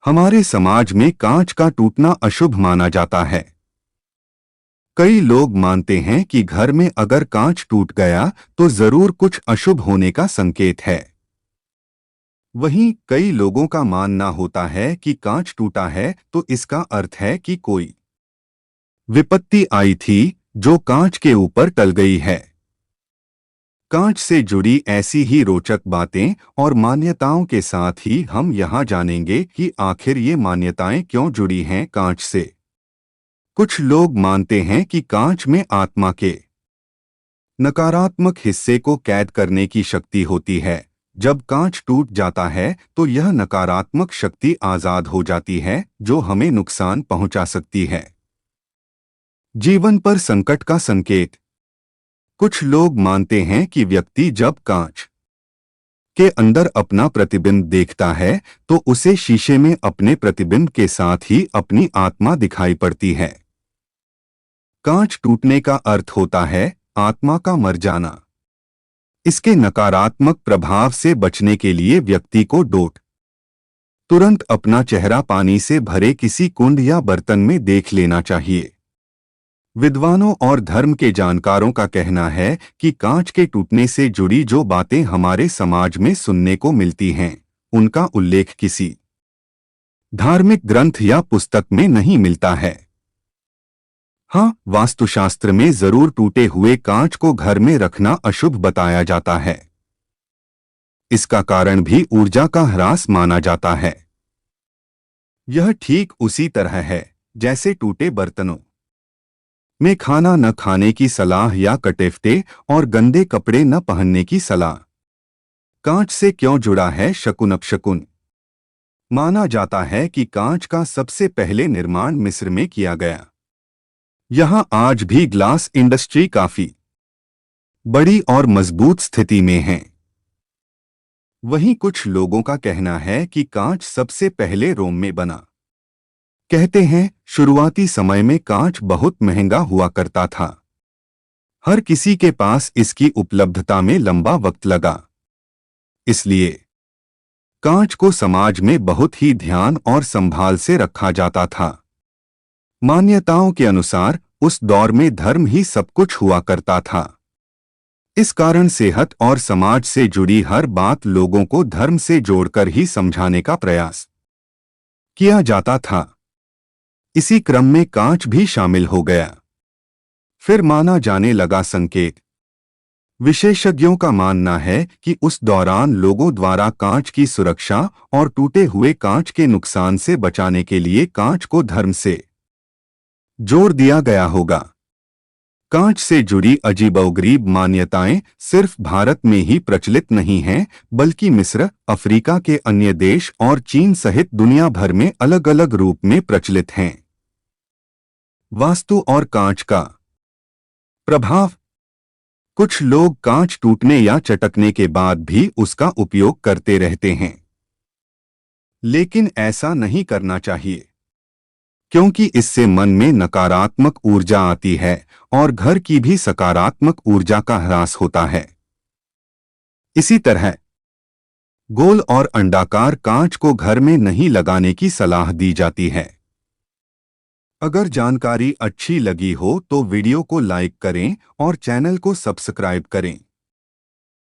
हमारे समाज में कांच का टूटना अशुभ माना जाता है। कई लोग मानते हैं कि घर में अगर कांच टूट गया तो जरूर कुछ अशुभ होने का संकेत है। वहीं कई लोगों का मानना होता है कि कांच टूटा है तो इसका अर्थ है कि कोई विपत्ति आई थी जो कांच के ऊपर टल गई है। कांच से जुड़ी ऐसी ही रोचक बातें और मान्यताओं के साथ ही हम यहाँ जानेंगे कि आखिर ये मान्यताएं क्यों जुड़ी हैं कांच से। कुछ लोग मानते हैं कि कांच में आत्मा के नकारात्मक हिस्से को कैद करने की शक्ति होती है। जब कांच टूट जाता है तो यह नकारात्मक शक्ति आजाद हो जाती है जो हमें नुकसान पहुंचा सकती है। जीवन पर संकट का संकेत। कुछ लोग मानते हैं कि व्यक्ति जब कांच के अंदर अपना प्रतिबिंब देखता है तो उसे शीशे में अपने प्रतिबिंब के साथ ही अपनी आत्मा दिखाई पड़ती है। कांच टूटने का अर्थ होता है आत्मा का मर जाना। इसके नकारात्मक प्रभाव से बचने के लिए व्यक्ति को तुरंत अपना चेहरा पानी से भरे किसी कुंड या बर्तन में देख लेना चाहिए। विद्वानों और धर्म के जानकारों का कहना है कि कांच के टूटने से जुड़ी जो बातें हमारे समाज में सुनने को मिलती हैं, उनका उल्लेख किसी धार्मिक ग्रंथ या पुस्तक में नहीं मिलता है। हाँ, वास्तुशास्त्र में जरूर टूटे हुए कांच को घर में रखना अशुभ बताया जाता है। इसका कारण भी ऊर्जा का ह्रास माना जाता है। यह ठीक उसी तरह है जैसे टूटे बर्तनों में खाना न खाने की सलाह या कटेफटे और गंदे कपड़े न पहनने की सलाह। कांच से क्यों जुड़ा है शकुन अपशकुन? माना जाता है कि कांच का सबसे पहले निर्माण मिस्र में किया गया। यहां आज भी ग्लास इंडस्ट्री काफी बड़ी और मजबूत स्थिति में है। वहीं कुछ लोगों का कहना है कि कांच सबसे पहले रोम में बना। कहते हैं शुरुआती समय में कांच बहुत महंगा हुआ करता था। हर किसी के पास इसकी उपलब्धता में लंबा वक्त लगा। इसलिए कांच को समाज में बहुत ही ध्यान और संभाल से रखा जाता था। मान्यताओं के अनुसार उस दौर में धर्म ही सब कुछ हुआ करता था। इस कारण सेहत और समाज से जुड़ी हर बात लोगों को धर्म से जोड़कर ही समझाने का प्रयास किया जाता था। इसी क्रम में कांच भी शामिल हो गया। फिर माना जाने लगा संकेत। विशेषज्ञों का मानना है कि उस दौरान लोगों द्वारा कांच की सुरक्षा और टूटे हुए कांच के नुकसान से बचाने के लिए कांच को धर्म से जोड़ दिया गया होगा। कांच से जुड़ी अजीबोगरीब मान्यताएं सिर्फ भारत में ही प्रचलित नहीं हैं, बल्कि मिस्र, अफ्रीका के अन्य देश और चीन सहित दुनिया भर में अलग अलग रूप में प्रचलित हैं। वास्तु और कांच का प्रभाव। कुछ लोग कांच टूटने या चटकने के बाद भी उसका उपयोग करते रहते हैं, लेकिन ऐसा नहीं करना चाहिए, क्योंकि इससे मन में नकारात्मक ऊर्जा आती है और घर की भी सकारात्मक ऊर्जा का ह्रास होता है। इसी तरह गोल और अंडाकार कांच को घर में नहीं लगाने की सलाह दी जाती है। अगर जानकारी अच्छी लगी हो तो वीडियो को लाइक करें और चैनल को सब्सक्राइब करें।